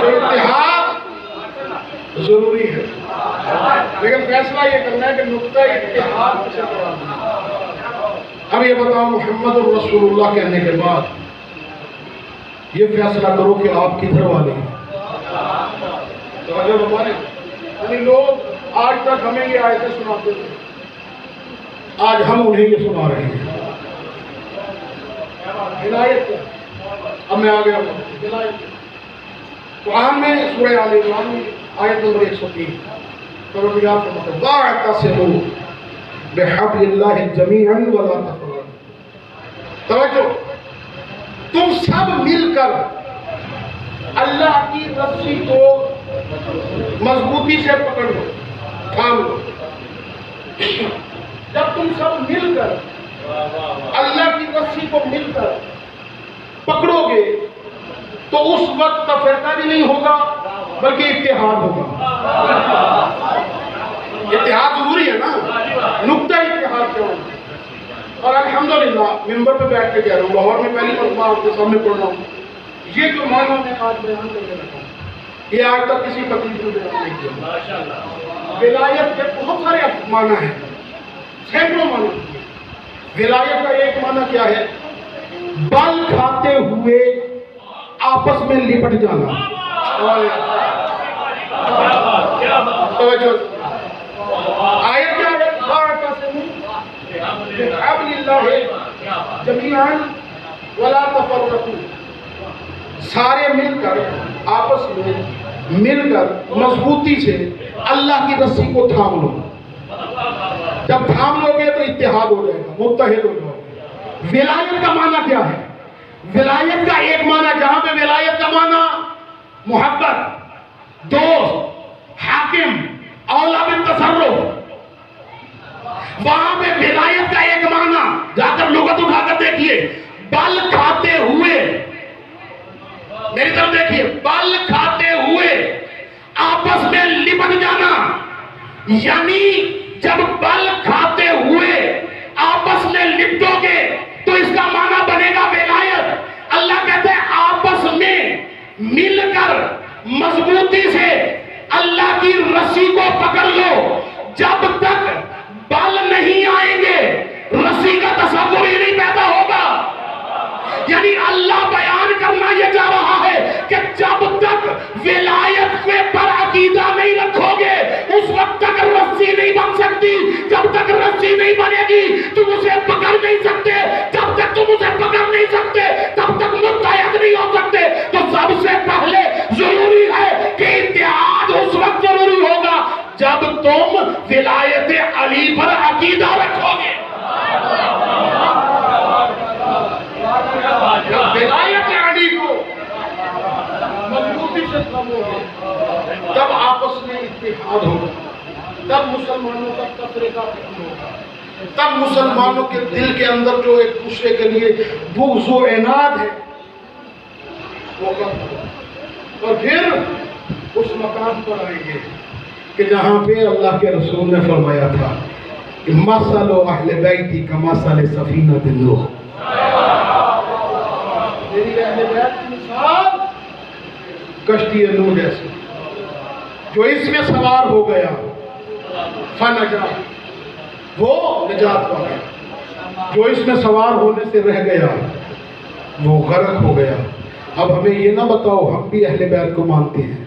اتحاد ضروری ہے، لیکن فیصلہ یہ کرنا ہے کہ نقطہ اتحاد سے کرانا ہے۔ اب یہ بتاؤ، محمد الرسول اللہ کہنے کے بعد یہ فیصلہ کرو کہ آپ کدھر والے ہیں۔ توجہ ہمارے یعنی لوگ آج تک ہمیں یہ آیتیں سناتے تھے، آج ہم انہیں یہ سنا رہے ہیں۔ ولایت کیا؟ اب میں آگے آؤں، ولایت قرآن میں سورہ آل عمران میں آیت نمبر 103 توجہ فرماتے ہیں، واعتصموا بحبل اللہ جمیعا ولا تفرقوا۔ توجہ، تم سب مل کر اللہ کی رسی کو مضبوطی سے پکڑ لو، تھام لو۔ جب تم سب مل کر اللہ کی رسی کو مل کر پکڑو گے تو اس وقت تفرقہ بھی نہیں ہوگا بلکہ اتحاد ہوگا۔ اتحاد ضروری ہے نا، نقطہ اتحاد کیا ہوگا۔ اور الحمدللہ ممبر پہ بیٹھ کے کہہ رہا ہوں، لاہور میں پہلی مرتبہ آپ کے سامنے پڑھ رہا ہوں، یہ جو معنی میں آج بیان کرنے لگا ہوں یہ آج تک کسی خطیب نے بیان نہیں کیا۔ ولایت کے بہت سارے معنی ہیں، سینکڑوں معنی ہیں۔ ولایت کا ایک معنی کیا ہے؟ بل کھاتے ہوئے آپس میں لپٹ جانا۔ توجہ، آیت کیا ہے؟ واعتصموا بحبل اللہ جمیعا ولا تفرقوا۔ سارے مل کر آپس میں مل کر مضبوطی سے اللہ کی رسی کو تھام لو۔ جب تھام لو گے تو اتحاد ہو جائے گا، متحد ہو جاؤ گے۔ ولایت کا معنی کیا ہے؟ ولایت کا ایک معنی، جہاں پہ ولایت کا معنی محبت، دوست، حاکم، اولا بالتصرف، وہاں پہ ولایت کا ایک معنی جا کر لغت اٹھا کر دیکھیے، بل کھاتے ہوئے، میری طرف دیکھیے، بل کھاتے ہوئے آپس میں لپٹ جانا، یعنی جب بل کھاتے ہوئے آپس میں لپٹو گے تو اس کا معنی بنے گا ولایت۔ اللہ کہتے ہیں آپس میں مل کر مضبوطی سے اللہ کی رسی کو پکڑ لو۔ جب تک بل نہیں آئیں گے رسی کا تصور ہی نہیں پیدا ہوگا۔ یعنی اللہ بیان کرنا یہ چاہ رہا ہے کہ جب تک ولایت کے پر عقیدہ نہیں رکھو گے اس وقت تک رسی نہیں بن سکتی۔ جب تک رسی نہیں بنے گی تم اسے پکڑ نہیں سکتے، جب تک تم اسے پکڑ نہیں سکتے تب تک متحد نہیں ہو سکتے۔ تو سب سے پہلے ضروری ہے کہ اتحاد اس وقت ضروری ہوگا جب تم ولایت علی پر عقیدہ رکھو گے۔ جب ولایت علی کو مضبوطی سے تھامو گے تب آپس میں اتحاد ہوگا، تب مسلمانوں کا تفریقہ ختم ہوگا، تب مسلمانوں کے دل کے اندر جو ایک دوسرے کے لیے بغض و عناد ہے وہ ختم ہوگا، اور پھر اس مقام پر آئیں گے کہ جہاں پہ اللہ کے رسول نے فرمایا تھا کہ مثل اہل بیتی کمثل سفینۃ نوح، میری اہل بیت کی مثال کشتی نوح جیسی، جو اس میں سوار ہو گیا فنجا، وہ نجات پا گیا، جو اس میں سوار ہونے سے رہ گیا وہ غرق ہو گیا۔ اب ہمیں یہ نہ بتاؤ ہم بھی اہل بیت کو مانتے ہیں،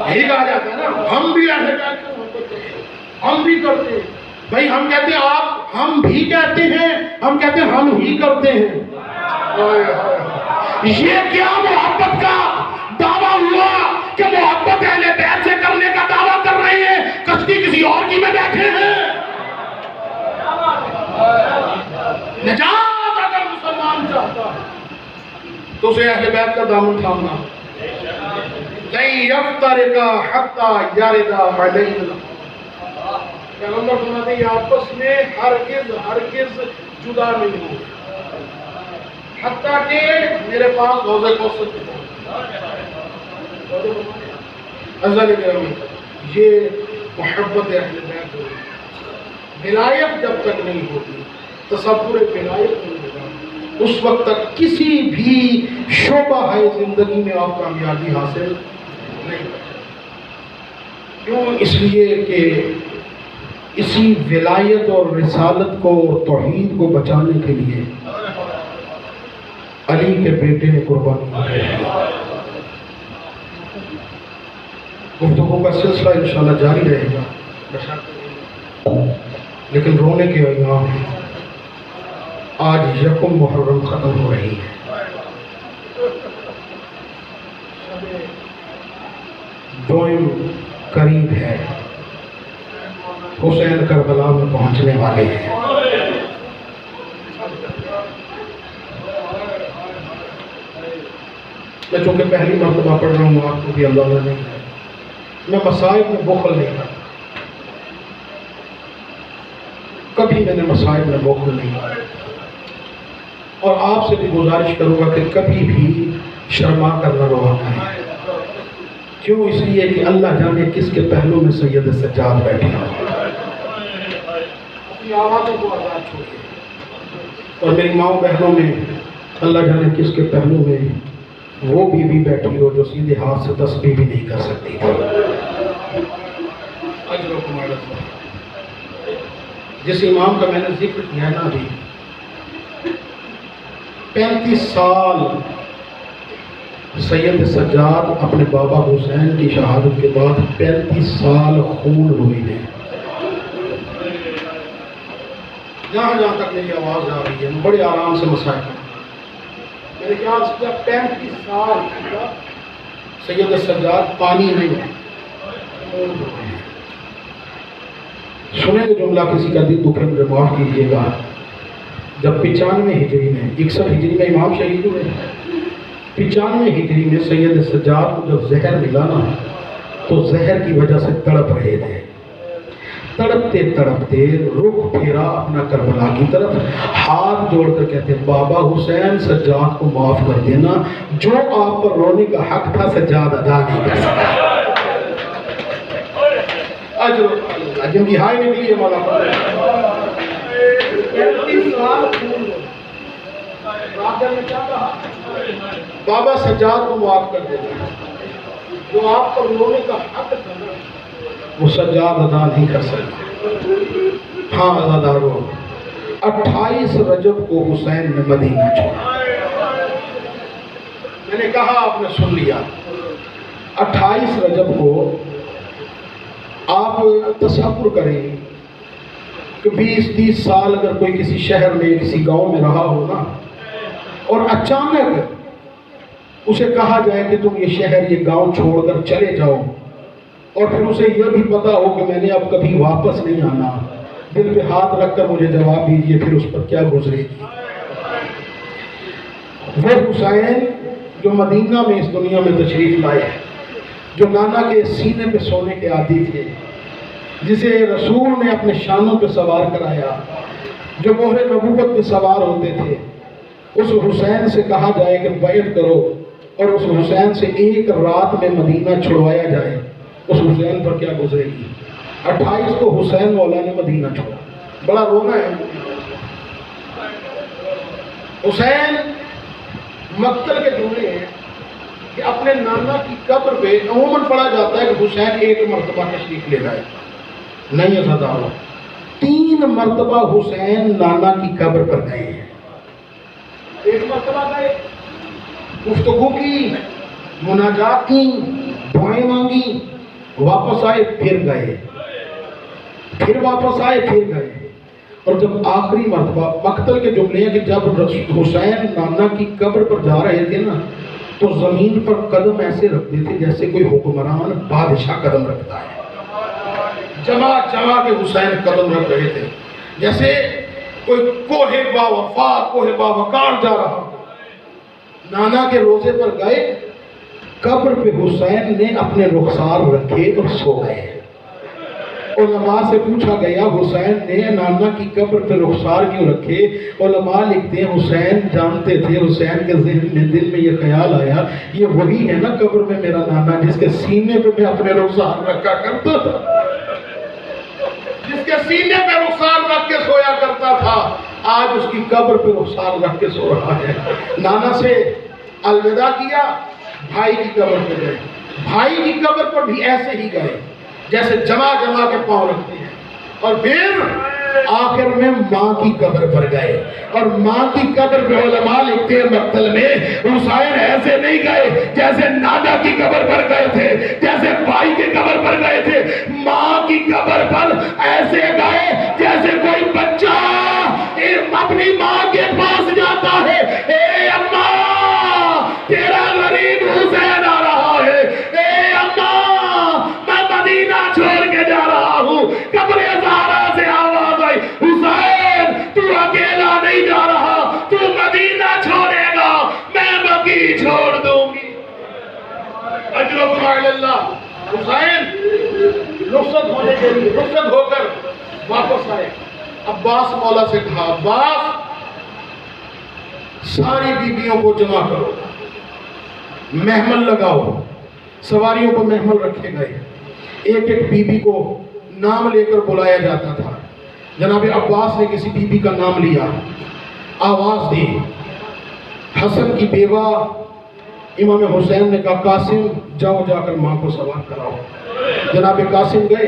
یہی کہا جاتا ہے نا، ہم بھی اہل بیت کو مانتے ہیں، ہم بھی کرتے ہیں۔ بھائی ہم کہتے ہیں آپ، ہم بھی کہتے ہیں، ہم کہتے ہیں ہم ہی کرتے ہیں۔ یہ کیا محبت کا دعویٰ ہوا کہ محبت اہل بیت سے کرنے کا دعویٰ کر رہے ہیں، کشتی کسی اور کی میں بیٹھے ہیں۔ نجات اگر مسلمان چاہتا ہے تو اسے اہل بیت کا دامن تھامنا، لَن يَفْتَرِقَ حَتَّى يَرِدَ عَلَيْهِ الْحَقُّ۔ پیغمبر فرماتے ہیں آپس میں ہرگز جدا نہیں ہو حتیٰ کہ میرے پاس حوض کوثر کی عزیزان گرامی، یہ محبت اہل بیت ہوگی۔ ولایت جب تک نہیں ہوگی تصور ولایت نہیں ہوگا، اس وقت تک کسی بھی شعبہ ہے زندگی میں آپ کامیابی حاصل نہیں کر سکتے۔ کیوں؟ اس لیے کہ اسی ولایت اور رسالت کو اور توحید کو بچانے کے لیے علی کے بیٹے نے قربانی دی۔ گفتگو کا سلسلہ انشاءاللہ جاری رہے گا، لیکن رونے کے ایام ہیں۔ آج یکم محرم ختم ہو رہی ہے، دوئم قریب ہے، حسین کربلا میں پہنچنے والے ہیں۔ میں چونکہ پہلی مرتبہ پڑھ رہا ہوں، آپ کو بھی اللہ نہیں ہے، میں مصائب میں بخل نہیں کرتا، کبھی میں نے مصائب میں بخل نہیں کرتا، اور آپ سے بھی گزارش کروں گا کہ کبھی بھی شرما کر نہ روانا ہے۔ کیوں؟ اس لیے کہ اللہ جانے کس کے پہلو میں سید سجاد بیٹھے ہیں۔ اپنی آوازوں کو آزاد چھوڑیے، اور میری ماؤں بہنوں میں اللہ جانے کس کے پہلو میں وہ بیوی بیٹھی ہو جو سیدھے ہاتھ سے تسبیح بھی نہیں کر سکتی تھی۔ جس امام کا میں نے ذکر کیا نا ابھی، 35 سال سید سجاد اپنے بابا حسین کی شہادت کے بعد 35 سال خون روئی نے۔ جہاں جہاں تک میری آواز آ رہی ہے میں بڑے آرام سے مسائل کروں، میرے خیال سے 35 سال سید سجاد پانی نہیں ہے۔ سنیں گے جملہ کسی کا دل دکھے مجھے معاف کیجیے گا، جب 95 ہجری میں 61 ہجری میں امام شہید ہوئے، 95 ہجری میں سید سجاد کو جب زہر ملا نا تو زہر کی وجہ سے تڑپ رہے تھے، تڑپتے تڑپتے رخ پھیرا اپنا کربلا کی طرف، ہاتھ جوڑ کر کہتے بابا حسین سجاد کو معاف کر دینا، جو آپ پر رونے کا حق تھا سجاد ادا نہیں کر سکا۔ جن کی ہائی نکلی ہے مولا پر بابا سجاد کو معاف کر دینا، جو آپ پر رونے کا حق تھا وہ سجاد ادا نہیں کر سکتے۔ ہاں عزادارو، 28 رجب کو حسین نے مدینہ چھوڑا۔ میں نے کہا آپ نے سن لیا، 28 رجب کو آپ تصور کریں کہ 20-30 سال اگر کوئی کسی شہر میں کسی گاؤں میں رہا ہو نا، اور اچانک اسے کہا جائے کہ تم یہ شہر یہ گاؤں چھوڑ کر چلے جاؤ، اور پھر اسے یہ بھی پتا ہو کہ میں نے اب کبھی واپس نہیں آنا، دل پہ ہاتھ رکھ کر مجھے جواب دیجئے پھر اس پر کیا گزرے گی۔ وہ حسین جو مدینہ میں اس دنیا میں تشریف لائے، جو نانا کے سینے پہ سونے کے عادی تھے، جسے رسول نے اپنے شانوں پہ سوار کرایا، جو مہر نبوت پہ سوار ہوتے تھے، اس حسین سے کہا جائے کہ بیعت کرو، اور اس حسین سے ایک رات میں مدینہ چھڑوایا جائے، اس حسین پر کیا گزرے گی۔ 28 کو حسین مولا نے مدینہ چھوڑا، بڑا رونا ہے۔ حسین مقتل کے جملے ہیں کہ اپنے نانا کی قبر پہ عموماً پڑھا جاتا ہے کہ حسین ایک مرتبہ تشریف لے گئے، نہیں عزادارو، 3 مرتبہ حسین نانا کی قبر پر گئے ہیں۔ ایک مرتبہ گئے، گفتگو کی، مناجات کی، دعائیں مانگی، واپس آئے پھر گئے، پھر واپس آئے پھر گئے، اور جب آخری مرتبہ مقتل کے جملے ہیں کہ جب حسین نانا کی قبر پر جا رہے تھے نا تو زمین پر قدم ایسے رکھتے تھے جیسے کوئی حکمران بادشاہ قدم رکھتا ہے، جمع جمع کے حسین قدم رکھ رہے تھے جیسے کوئی کوہ با وفا کوہ با وقار جا رہا۔ نانا کے روزے پر گئے، قبر پہ حسین نے اپنے رخسار رکھے اور سو گئے۔ علماء سے پوچھا گیا حسین نے نانا کی قبر پہ رخسار کیوں رکھے؟ علماء لکھتے ہیں حسین جانتے تھے، حسین کے ذہن میں دل میں یہ خیال آیا یہ وہی ہے نا قبر میں میرا نانا جس کے سینے پہ میں اپنے رخسار رکھا کرتا تھا، جس کے سینے پہ رخسار رکھ کے سویا کرتا تھا۔ آج اس کی قبر پہ رخسار رکھ کے سو رہا ہے. نانا سے الوداع کیا, بھائی کی قبر پہ گئے. بھائی کی قبر پر بھی ایسے ہی گئے جیسے جمع جمع کے پاؤں رکھتے ہیں. اور پھر آخر میں ماں کی قبر پر گئے, اور ماں کی قبر پہ علماء لکھتے ہیں مقتل میں حسین ایسے نہیں گئے جیسے نانا کی قبر پر گئے تھے, جیسے بھائی کی قبر پر گئے تھے. ماں کی قبر پر ایسے گئے جیسے کوئی بچہ اپنی ماں کے پاس جاتا ہے, اے اماں تیرا غریب حسین آ رہا ہے, اے اماں میں مدینہ چھوڑ کے جا رہا ہوں. قبر زہرا سے آواز آئی, حسین تو اکیلا نہیں جا رہا, تو مدینہ چھوڑے گا, میں بقی چھوڑ دوں گی. اجرکم علی اللہ. حسین رخصت ہونے کے لیے رخصت ہو کر واپس آئے. عباس مولا سے کہا, عباس ساری بیویوں کو جمع کرو, محمل لگاؤ. سواریوں کو محمل رکھے گئے, ایک ایک بیوی کو نام لے کر بلایا جاتا تھا. جناب عباس نے کسی بیوی کا نام لیا, آواز دی. حسن کی بیوہ امام حسین نے کہا, قاسم جاؤ جا کر ماں کو سوار کراؤ. جناب قاسم گئے,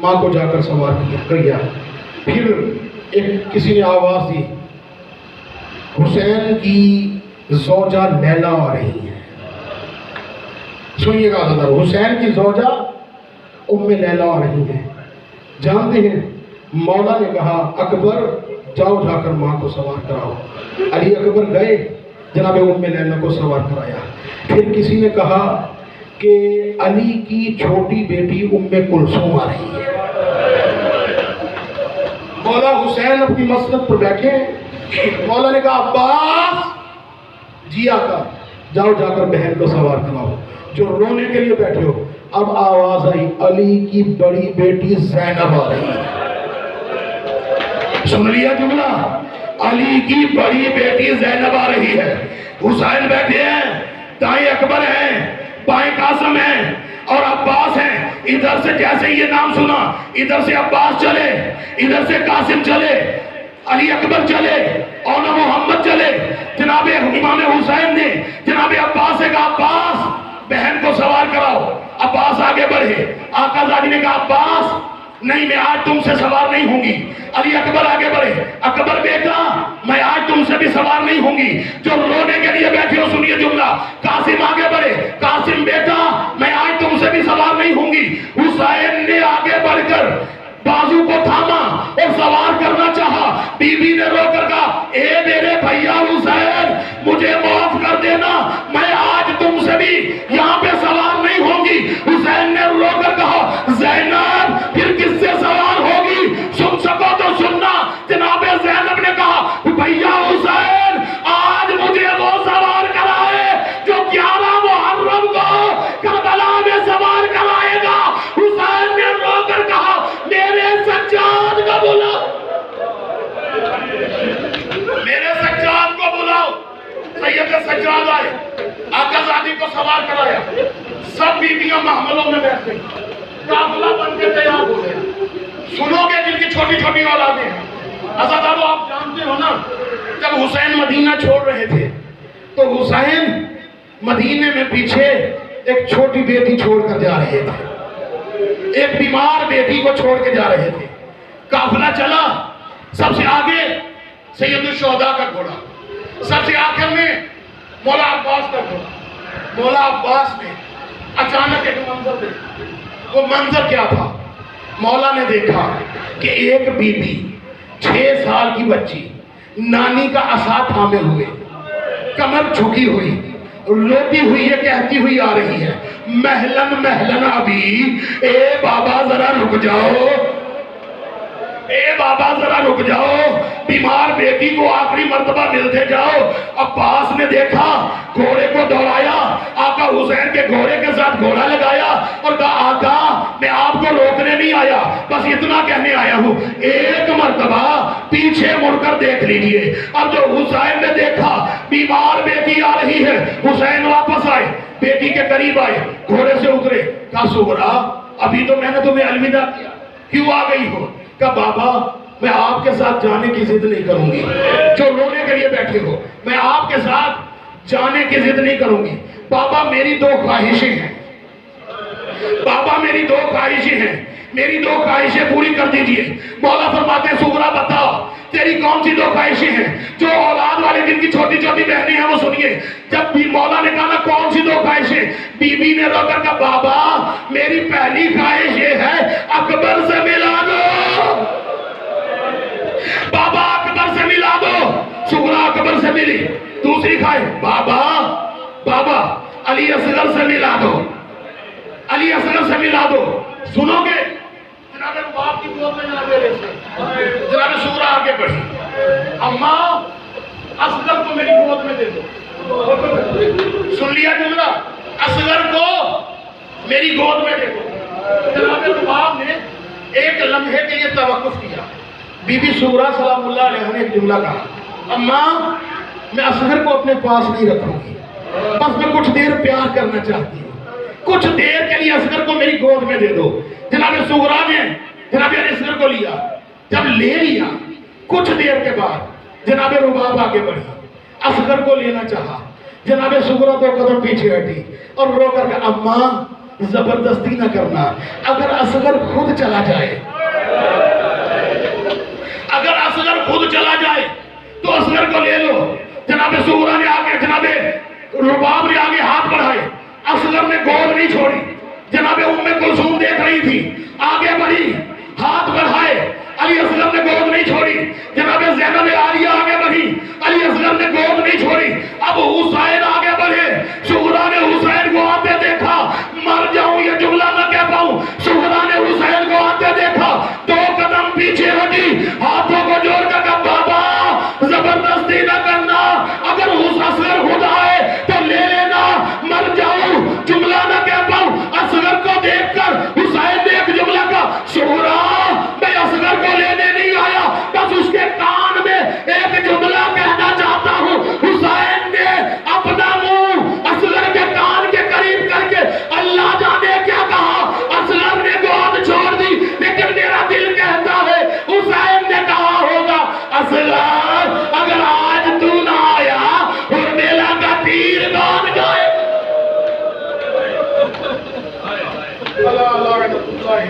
ماں کو جا کر سوار کیا. پھر کسی نے آواز دی, حسین کی زوجہ لیلا آ رہی ہے. سنیے گا حضرت, حسین کی زوجہ ام لیلا آ رہی ہے. جانتے ہیں مولا نے کہا, اکبر جاؤ جا کر ماں کو سوار کراؤ. علی اکبر گئے, جناب ام لیلا کو سوار کرایا. پھر کسی نے کہا کہ علی کی چھوٹی بیٹی ام کلثوم آ رہی ہے. مولا حسین اپنی مسند پر بیٹھے. مولا نے کہا, عباس جی آقا جاؤ جا کر بہن کو سوار کراؤ جو رونے کے لیے بیٹھے ہو. اب آواز آئی, علی کی بڑی بیٹی زینب آ رہی ہے. سن لیا جملہ, علی کی بڑی بیٹی زینب آ رہی ہے. حسین بیٹھے ہیں, دائیں اکبر ہیں, بائیں قاسم ہیں اور عباس ہیں. ادھر سے جیسے یہ نام سنا, ادھر سے عباس چلے, ادھر سے قاسم چلے, علی اکبر چلے, اونا محمد چلے. جناب امام حسین نے جناب عباس سے کہا, عباس بہن کو سوار کراؤ. عباس آگے بڑھے. آقا زادی نے کہا, عباس نہیں, میں آج تم سے سوار نہیں ہوں گی. علی اکبر آگے بڑھے, اکبر بیٹا میں آج تم سے بھی سوار نہیں ہوں گی. جو رونے کے لیے بیٹھے ہو سنیے جملہ. قاسم آگے بڑھے, قاسم بیٹا میں آج تم سے بھی سوار نہیں ہوں گی. حسین نے آگے بڑھ کر بازو کو تھاما اور سوار کرنا چاہا. بیوی نے رو کر کہا, اے میرے بھیا حسین مجھے معاف کر دینا, میں آج تم سے بھی یہاں پہ سوار نہیں ہوں گی. حسین نے رو کر کہا, زینب پھر کس سے سوار ہوگی, سن سکو تو سننا. جناب زینب نے کہا, بھیا حسین آج مجھے وہ سوار کرائے جو 11 محرم کو کربلا میں سوار کرائے گا. حسین نے رو کر کہا, میرے سجاد کو بلاؤ, میرے سجاد کو بلاؤ. سید سجاد آئے, آقا زادی کو سوار کرایا. سب بیویاں محملوں میں بیٹھ گئی, قافلہ بن کے تیار ہو گیا. سنو گے جن کی چھوٹی چھوٹی اولادیں ہیں. حضرت آپ جانتے ہو نا, جب حسین مدینہ چھوڑ رہے تھے تو حسین مدینے میں پیچھے ایک چھوٹی بیٹی چھوڑ کر جا رہے تھے, ایک بیمار بیٹی کو چھوڑ کے جا رہے تھے. قافلہ چلا, سب سے آگے سید الشہداء کا گھوڑا, سب سے آخر میں مولا عباس کا گھوڑا. مولا عباس نے اچانک ایک منظر دیکھا. وہ منظر کیا تھا؟ مولا نے دیکھا کہ ایک بی بی 6 سال کی بچی نانی کا عصا تھامے ہوئے, کمر جھکی ہوئی, روتی ہوئی یہ کہتی ہوئی آ رہی ہے, محلن محلن ابھی, اے بابا ذرا رک جاؤ, اے بابا ذرا رک جاؤ, بیمار بیٹی کو آخری مرتبہ ملتے جاؤ. عباس نے دیکھا, گھوڑے کو دوڑایا, آقا حسین کے گھوڑے کے ساتھ گھوڑا لگایا اور کہا, آقا میں آپ کو روکنے نہیں آیا, بس اتنا کہنے آیا ہوں, ایک مرتبہ پیچھے مڑ کر دیکھ لیجئے. اب جو حسین نے دیکھا بیمار بیٹی آ رہی ہے, حسین واپس آئے, بیٹی کے قریب آئے, گھوڑے سے اترے. کہا, سغرا ابھی تو میں نے تمہیں الوداع کیا, کیوں آ گئی ہو؟ کہ بابا میں آپ کے ساتھ جانے کی ضد نہیں کروں گی. جو رونے کے لیے بیٹھے ہو, میں آپ کے ساتھ جانے کی ضد نہیں کروں گی. بابا میری دو خواہشیں ہیں, بابا میری دو خواہشیں ہیں, میری دو خواہشیں پوری کر دیجئے. مولا فرماتے ہیں سغرا بتا تیری کون سی دو خواہشیں ہیں؟ جو اولاد والے جن کی چھوٹی چھوٹی بہنیں ہیں وہ سنیے. جب بھی مولا نے کہا نا کون سی دو خواہشیں, بی بی نے رو کر کہا بابا میری پہلی خواہش یہ ہے اکبر سے ملا دو, بابا اکبر سے ملا دو. سغرا اکبر سے ملی. دوسری خواہش بابا علی اصغر سے ملا دو, علی اصغر سے ملا دو. سنو گے جناب باپ کی گود میں جناب سغرا آگے بڑھی, اماں اصغر کو میری گود میں دے دو. سن لیا جملہ, اصغر کو میری گود میں دے دو. جناب باپ نے ایک لمحے کے لیے توقف کیا. بی بی سغرا سلام اللہ علیہ نے ایک جملہ کہا, اماں میں اصغر کو اپنے پاس نہیں رکھوں گی, بس میں کچھ دیر پیار کرنا چاہتی ہوں, کچھ دیر کے لیے اصغر کو میری گود میں دے دو. جناب سغرا نے جناب اصغر کو لیا. جب لے لیا کچھ دیر کے بعد جناب رباب آگے بڑھی, اصغر کو لینا چاہا. جناب سغرا دو قدم پیچھے ہٹی اور رو کر کے اماں زبردستی نہ کرنا, اگر اصغر خود چلا جائے, اگر اصغر خود چلا جائے تو اصغر کو لے لو. جناب سغرا نے آگے جناب رباب نے آگے ہاتھ بڑھائے, اصغر نے گود نہیں چھوڑی. جناب ام کلثوم دیکھ رہی تھی, آگے بڑھی ہاتھ بڑھائے, علی اصغر نے گود نہیں چھوڑی. جناب زینب عالیہ آگے بڑھی, علی اصغر نے گود نہیں چھوڑی. اب حسین آگے بڑھے, سغرا نے حسین کو آتے دیکھا, مر جاؤں یہ جملہ نہ کہہ پاؤں. سغرا نے حسین کو آتے دیکھا, دو قدم پیچھے ہٹی, ہاتھوں کو جوڑ کر کہا بابا زبردستی نہ کرنا, اگر اصغر خود آئے تو لے لینا, مر جاؤں جملہ نہ کہہ پاؤں. اصغر کو دیکھ کر حسین نے ایک جملہ کہا, سغرا میں اصغر کو لینے نہیں آیا, بس اس کے کان میں ایک جملہ کہنا چاہتا ہوں. حسین نے اپنا منہ اصغر کے کان کے قریب کر کے اللہ جانے کیا کہا. اصغر نے گود چھوڑ دی, لیکن میرا دل کہتا ہے حسین نے کہا ہوگا اصغر اگر آج تو نہ آیا حرملہ کا تیر کون گائے. اللہ لعنت اللہ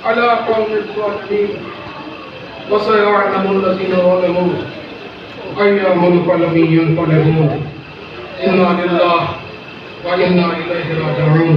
علی قوم الظالمین وسيعلم الذين ظلموا أي منقلب ينقلبون. إنا لله وإنا إليه راجعون.